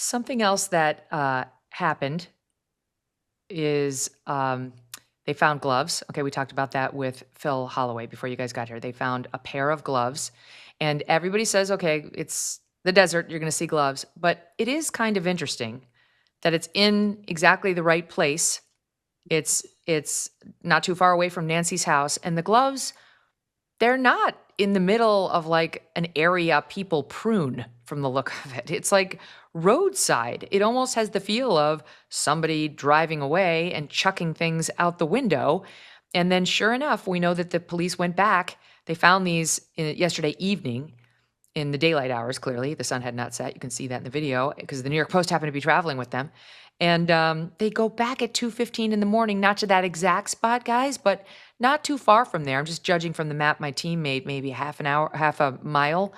Something else that happened is they found gloves. Okay, we talked about that with Phil Holloway before you guys got here. They found a pair of gloves, and everybody says, okay, it's the desert, you're going to see gloves. But it is kind of interesting that it's in exactly the right place. It's not too far away from Nancy's house, and the gloves, they're not in the middle of like an area people prune from the look of it. It's like roadside. It almost has the feel of somebody driving away and chucking things out the window. And then, sure enough, we know that the police went back. They found these yesterday evening in the daylight hours, clearly. The sun had not set. You can see that in the video because the New York Post happened to be traveling with them. And they go back at 2:15 in the morning, not to that exact spot, guys, but not too far from there. I'm just judging from the map my team made, maybe half a mile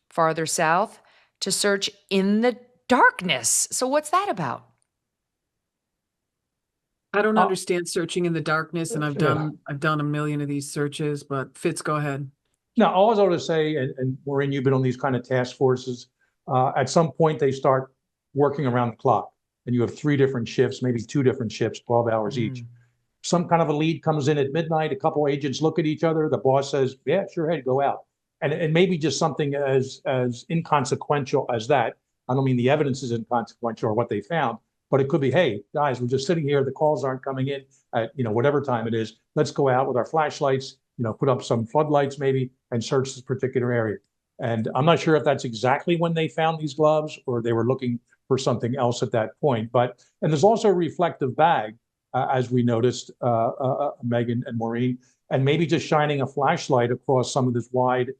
farther south to search in the darkness. So what's that about? I don't understand searching in the darkness, and I've done a million of these searches, but Fitz, go ahead. Now, all I was going to say, and Maureen, you've been on these kind of task forces, at some point they start working around the clock, and you have 3 different shifts, maybe 2 different shifts, 12 hours each. Some kind of a lead comes in at midnight, a couple agents look at each other, the boss says, yeah, sure, hey, go out. And maybe just something as inconsequential as that. I don't mean the evidence is inconsequential or what they found, but it could be, hey, guys, we're just sitting here, the calls aren't coming in at, whatever time it is. Let's go out with our flashlights, put up some floodlights maybe and search this particular area. And I'm not sure if that's exactly when they found these gloves or they were looking for something else at that point. And there's also a reflective bag, as we noticed, Megan and Maureen, and maybe just shining a flashlight across some of this wide,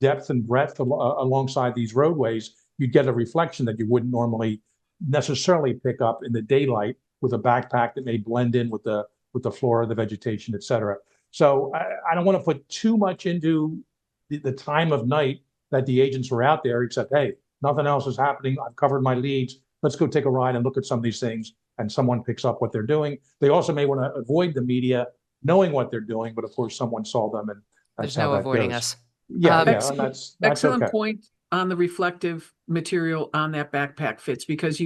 depth and breadth alongside these roadways, you'd get a reflection that you wouldn't normally necessarily pick up in the daylight with a backpack that may blend in with the flora, the vegetation, et cetera. So I don't want to put too much into the time of night that the agents were out there, except, hey, nothing else is happening. I've covered my leads. Let's go take a ride and look at some of these things. And someone picks up what they're doing. They also may want to avoid the media knowing what they're doing, but of course someone saw them, and that's There's how no that avoiding goes. us. Yeah, and that's excellent okay. point on the reflective material on that backpack, Fitz, because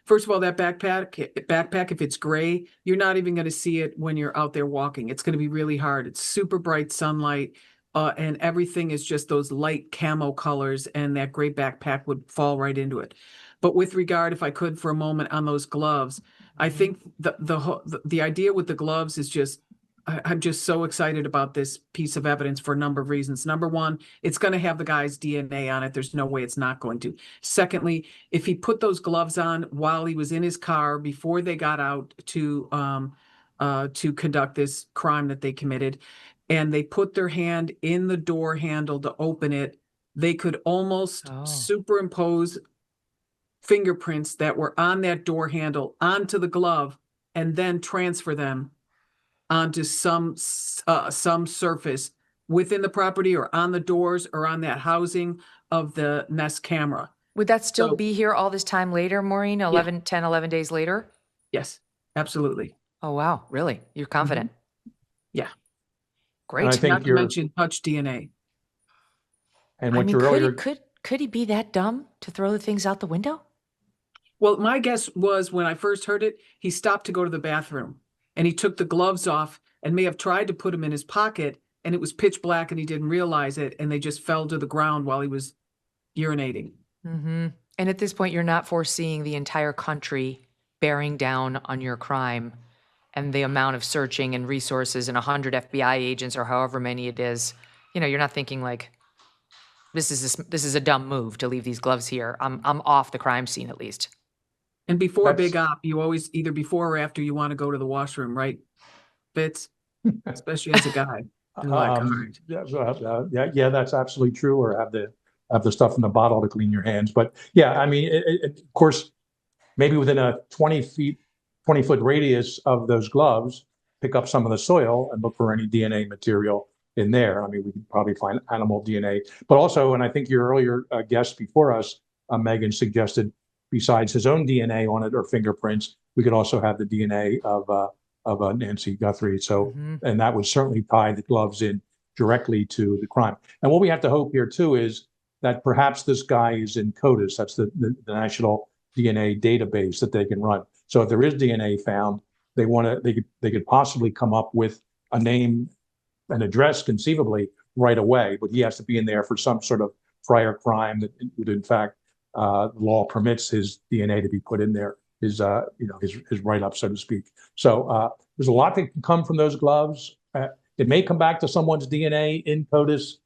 first of all, that backpack, if it's gray, you're not even going to see it when you're out there walking. It's going to be really hard. It's super bright sunlight, and everything is just those light camo colors, and that gray backpack would fall right into it. But with regard, if I could for a moment, on those gloves, I think the idea with the gloves is just, I'm just so excited about this piece of evidence for a number of reasons. Number one, it's going to have the guy's DNA on it. There's no way it's not going to. Secondly, if he put those gloves on while he was in his car before they got out to conduct this crime that they committed, and they put their hand in the door handle to open it, they could almost superimpose fingerprints that were on that door handle onto the glove and then transfer them onto some surface within the property or on the doors or on that housing of the Nest camera. Would that still be here all this time later, Maureen? 10, 11 days later? Yes, absolutely. Oh, wow. Really? You're confident? Yeah. Great. I think not to mention touch DNA. And what you're earlier... could he be that dumb to throw the things out the window? Well, my guess was when I first heard it, he stopped to go to the bathroom and he took the gloves off and may have tried to put them in his pocket, and it was pitch black and he didn't realize it, and they just fell to the ground while he was urinating. Mm-hmm. And at this point, you're not foreseeing the entire country bearing down on your crime and the amount of searching and resources and 100 FBI agents or however many it is. You're not thinking like, this is a dumb move to leave these gloves here. I'm off the crime scene at least. And before a big op, you always, either before or after, you want to go to the washroom, right, Fitz? Especially as a guy. Yeah, that's absolutely true. Or have the stuff in the bottle to clean your hands. But yeah, I mean, of course, maybe within a 20-foot radius of those gloves, pick up some of the soil and look for any DNA material in there. I mean, we could probably find animal DNA, but also, and I think your earlier guest before us, Megan, suggested, besides his own DNA on it or fingerprints, we could also have the DNA of Nancy Guthrie. So, and that would certainly tie the gloves in directly to the crime. And what we have to hope here too is that perhaps this guy is in CODIS. That's the national DNA database that they can run. So if there is DNA found, they could possibly come up with a name, an address conceivably right away, but he has to be in there for some sort of prior crime that would, in fact, the law permits his DNA to be put in there, his write-up, so to speak. So there's a lot that can come from those gloves. It may come back to someone's DNA in CODIS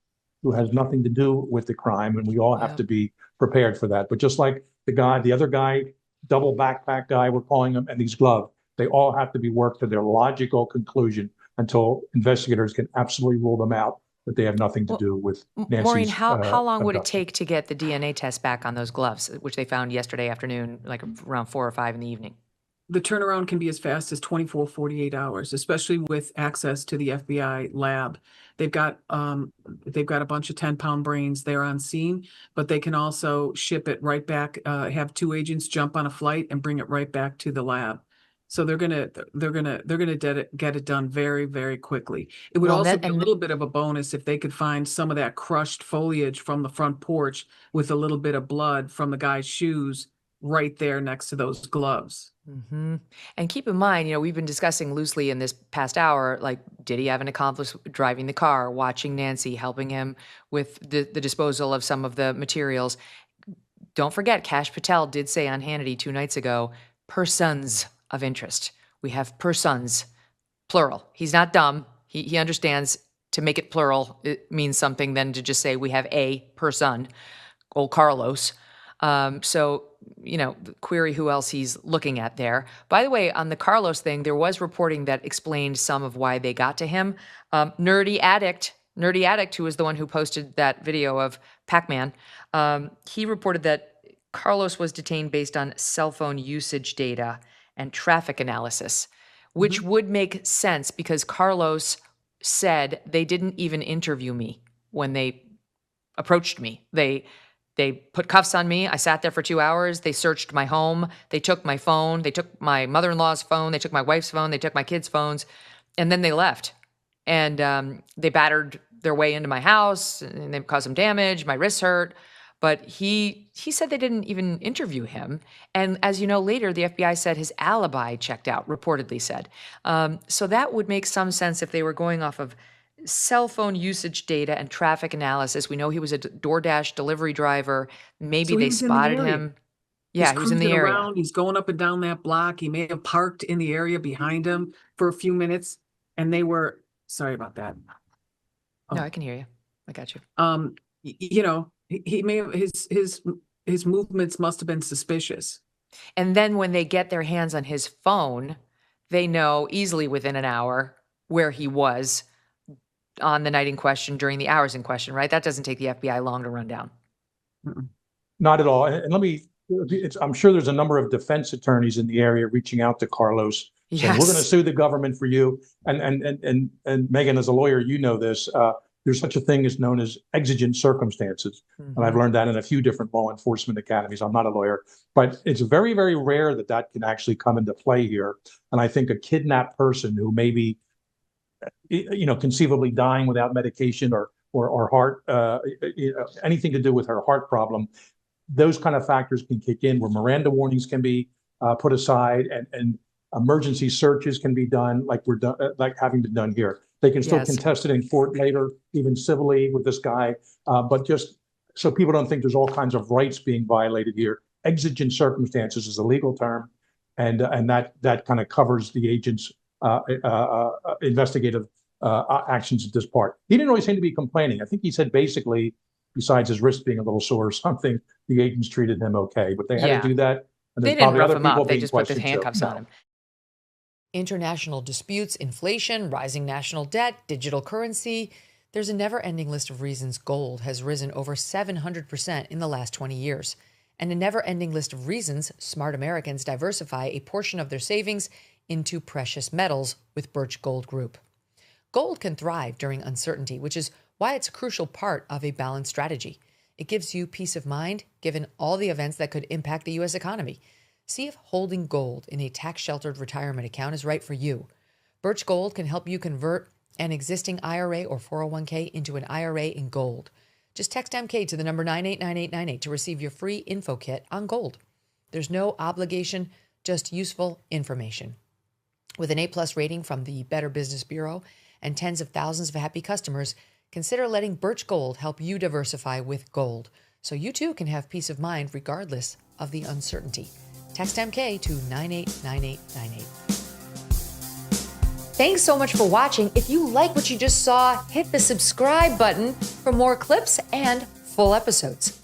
who has nothing to do with the crime, and we all have to be prepared for that. But just like the other guy, double backpack guy, we're calling him, and these gloves, they all have to be worked to their logical conclusion until investigators can absolutely rule them out that they have nothing to do with Nancy's Maureen, how long would it abduction. take to get the DNA test back on those gloves, which they found yesterday afternoon, like around 4 or 5 in the evening? The turnaround can be as fast as 24, 48 hours, especially with access to the FBI lab. They've got a bunch of 10-pound brains there on scene, but they can also ship it right back, have 2 agents jump on a flight and bring it right back to the lab. So they're gonna get it done very, very quickly. It would also be a little bit of a bonus if they could find some of that crushed foliage from the front porch with a little bit of blood from the guy's shoes right there next to those gloves. Mm-hmm. And keep in mind, we've been discussing loosely in this past hour, like, did he have an accomplice driving the car, watching Nancy, helping him with the disposal of some of the materials? Don't forget, Kash Patel did say on Hannity 2 nights ago, persons of interest. We have persons, plural. He's not dumb. He understands to make it plural, it means something than to just say we have a person, old Carlos. So, query who else he's looking at there. By the way, on the Carlos thing, there was reporting that explained some of why they got to him. Nerdy Addict, who was the one who posted that video of Pac-Man, he reported that Carlos was detained based on cell phone usage data and traffic analysis, which would make sense because Carlos said they didn't even interview me when they approached me. They put cuffs on me. I sat there for 2 hours. They searched my home. They took my phone. They took my mother-in-law's phone. They took my wife's phone. They took my kids' phones. And then they left. And they battered their way into my house, and they caused some damage. My wrists hurt. But he said they didn't even interview him. And as you know, later, the FBI said his alibi checked out, reportedly said. So that would make some sense if they were going off of cell phone usage data and traffic analysis. We know he was a DoorDash delivery driver. Maybe they spotted him. Yeah, he was in the area. Around. He's going up and down that block. He may have parked in the area behind him for a few minutes, and they were sorry about that. No, I can hear you. I got you. He may have his movements must have been suspicious. And then when they get their hands on his phone, they know easily within an hour where he was on the night in question during the hours in question, right? That doesn't take the FBI long to run down. Not at all. And I'm sure there's a number of defense attorneys in the area reaching out to Carlos saying, we're going to sue the government for you. And Megan, as a lawyer, you know this. There's such a thing as known as exigent circumstances. And I've learned that in a few different law enforcement academies. I'm not a lawyer, but it's very, very rare that can actually come into play here. And I think a kidnapped person who may be, conceivably dying without medication or heart, anything to do with her heart problem, those kind of factors can kick in where Miranda warnings can be put aside and emergency searches can be done like having been done here. They can still contest it in court later, even civilly with this guy. But just so people don't think there's all kinds of rights being violated here, exigent circumstances is a legal term. And that kind of covers the agent's investigative actions at this part. He didn't really seem to be complaining. I think he said basically, besides his wrist being a little sore or something, the agents treated him okay. But they had to do that. And they didn't rough him up. They just put the handcuffs on him. International disputes, inflation, rising national debt, digital currency. There's a never-ending list of reasons gold has risen over 700% in the last 20 years. And a never-ending list of reasons smart Americans diversify a portion of their savings into precious metals with Birch Gold Group. Gold can thrive during uncertainty, which is why it's a crucial part of a balanced strategy. It gives you peace of mind, given all the events that could impact the U.S. economy. See if holding gold in a tax-sheltered retirement account is right for you. Birch Gold can help you convert an existing IRA or 401k into an IRA in gold. Just text MK to the number 989898 to receive your free info kit on gold. There's no obligation, just useful information. With an A+ rating from the Better Business Bureau and tens of thousands of happy customers, consider letting Birch Gold help you diversify with gold, so you too can have peace of mind regardless of the uncertainty. Text MK to 989898. Thanks so much for watching. If you like what you just saw, hit the subscribe button for more clips and full episodes.